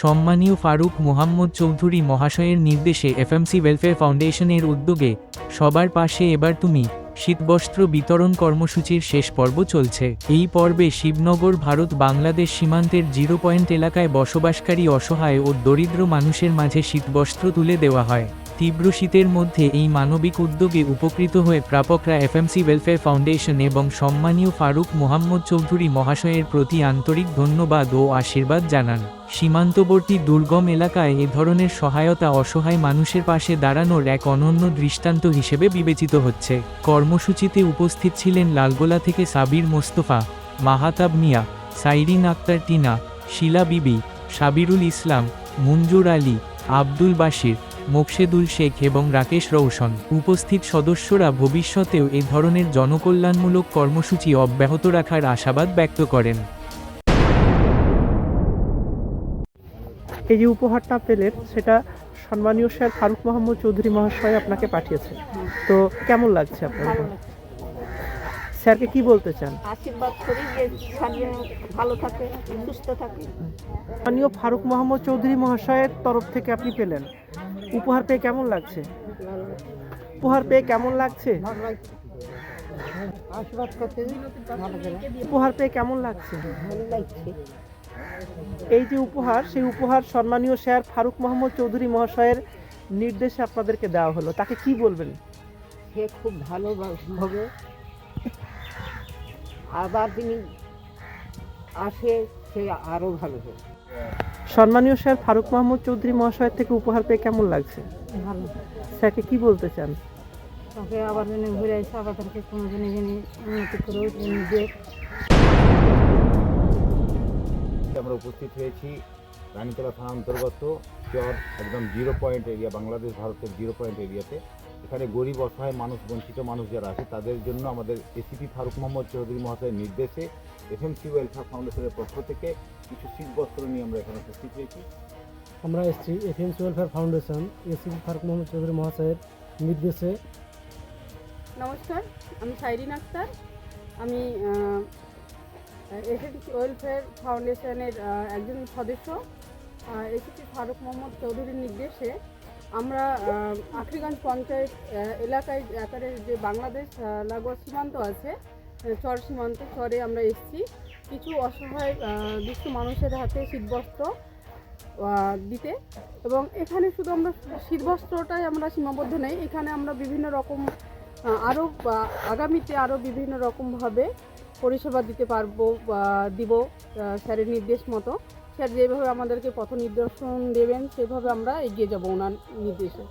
সম্মানীয় ফারুক মোহাম্মদ চৌধুরী মহাশয়ের নির্দেশে এফএমসি ওয়েলফেয়ার ফাউন্ডেশনের উদ্যোগে সবার পাশে এবার তুমি শীতবস্ত্র বিতরণ কর্মসূচির শেষ পর্ব চলছে। এই পর্বে শিবনগর ভারত বাংলাদেশ সীমান্তের 0 পয়েন্ট এলাকায় বসবাসকারী অসহায় ও দরিদ্র মানুষের মাঝে শীতবস্ত্র তুলে দেওয়া হয়। তীব্র শীতের মধ্যে এই মানবিক উদ্যোগে উপকৃত হয়ে প্রাপকরা এফএমসি ওয়েলফেয়ার ফাউন্ডেশন এবং সম্মানীয় ফারুক মোহাম্মদ চৌধুরী মহাশয়ের প্রতি আন্তরিক ধন্যবাদ ও আশীর্বাদ জানান। সীমান্তবর্তী দুর্গম এলাকায় এ ধরনের সহায়তা অসহায় মানুষের পাশে দাঁড়ানোর এক অনন্য দৃষ্টান্ত হিসেবে বিবেচিত হচ্ছে। কর্মসূচিতে উপস্থিত ছিলেন লালগোলা থেকে সাবির মোস্তফা, মাহাতাব মিয়া, সাইরিন আক্তার টিনা, শিলা বিবি, সাবিরুল ইসলাম, মুনজুর আলী, আব্দুল বাশির, মোকশেদুল শেখ এবং রাকেশ রৌশন। উপস্থিত সদস্যরা ভবিষ্যতেও এ ধরনের জনকল্যাণমূলক কর্মসূচি অব্যাহত রাখার আশাবাদ ব্যক্ত করেন। এই যে উপহারটা পেলেন সেটা সম্মানীয় স্যার ফারুক মোহাম্মদ চৌধুরী মহাশয় আপনাকে পাঠিয়েছে, তো কেমন লাগছে আপনার? স্যারকে কি বলতে চান? আশীর্বাদ করি যে স্যার যেন ভালো থাকে, সুস্থ থাকে। সম্মানীয় ফারুক মোহাম্মদ চৌধুরী মহাশয়ের তরফ থেকে আপনি পেলেন, উপহার পেয়ে কেমন লাগছে? উপহার পেয়ে কেমন লাগছে? আশীর্বাদ করতে উপহার পেয়ে কেমন লাগছে? ভালো লাগছে। এই যে উপহার, সেই উপহার সম্মানীয় স্যার ফারুক মোহাম্মদ চৌধুরী মহাশয়ের নির্দেশে আপনাদেরকে দেওয়া হলো, তাকে কি বলবেন? সে খুব ভালো হবে, আবার তিনি আসে সে আরও ভালো হবে। সম্মানীয় স্যার ফারুক মোহাম্মদ চৌধুরী মহাশয়ের থেকে উপহার পেয়ে কেমন লাগছে? ভালো। স্যারকে কি বলতে চান? তাকে আবার যেন ঘুরে এসে আবার তাকে কোনো জনে জেনে উন্নতি করেও নিজে। আমরা উপস্থিত হয়েছি রানীতলা থানা অন্তর্গত চর একদম 0 পয়েন্ট এরিয়া, বাংলাদেশ ভারতের 0 পয়েন্ট এরিয়াতে। এখানে গরিব অসহায় মানুষ, বঞ্চিত মানুষ যারা আছে তাদের জন্য আমাদের এসিপি ফারুক মোহাম্মদ চৌধুরী মহাশয়ের নির্দেশে এফএমসি ওয়েলফেয়ার ফাউন্ডেশনের পক্ষ থেকে কিছু শীতবস্ত্র নিয়ে আমরা এখানে উপস্থিত হয়েছি। আমরা এসেছি FMC welfare foundation ACP Faruk Mohammad Chowdhury মহাশয়ের নির্দেশে। নমস্কার, আমি সাইরিন আক্তার। আমি এসিপি ওয়েলফেয়ার ফাউন্ডেশনের একজন সদস্য। এসিপি ফারুক মোহাম্মদ চৌধুরীর নির্দেশে আমরা আখরিগঞ্জ পঞ্চায়েত এলাকায় আকারে যে বাংলাদেশ লাগোয়া সীমান্ত আছে, চর সীমান্ত, চরে আমরা এসেছি কিছু অসহায় দুস্থ মানুষের হাতে শীতবস্ত্র দিতে। এবং এখানে শুধু আমরা শীতবস্ত্রটাই আমরা সীমাবদ্ধ নেই, এখানে আমরা বিভিন্ন রকম আরও আগামীতে আরও বিভিন্ন রকমভাবে পরিষেবা দিতে পারবো, দিব স্যারের নির্দেশ মতো। স্যার যেভাবে আমাদেরকে পথ নির্দেশন দেবেন সেভাবে আমরা এগিয়ে যাব ওনার নির্দেশে।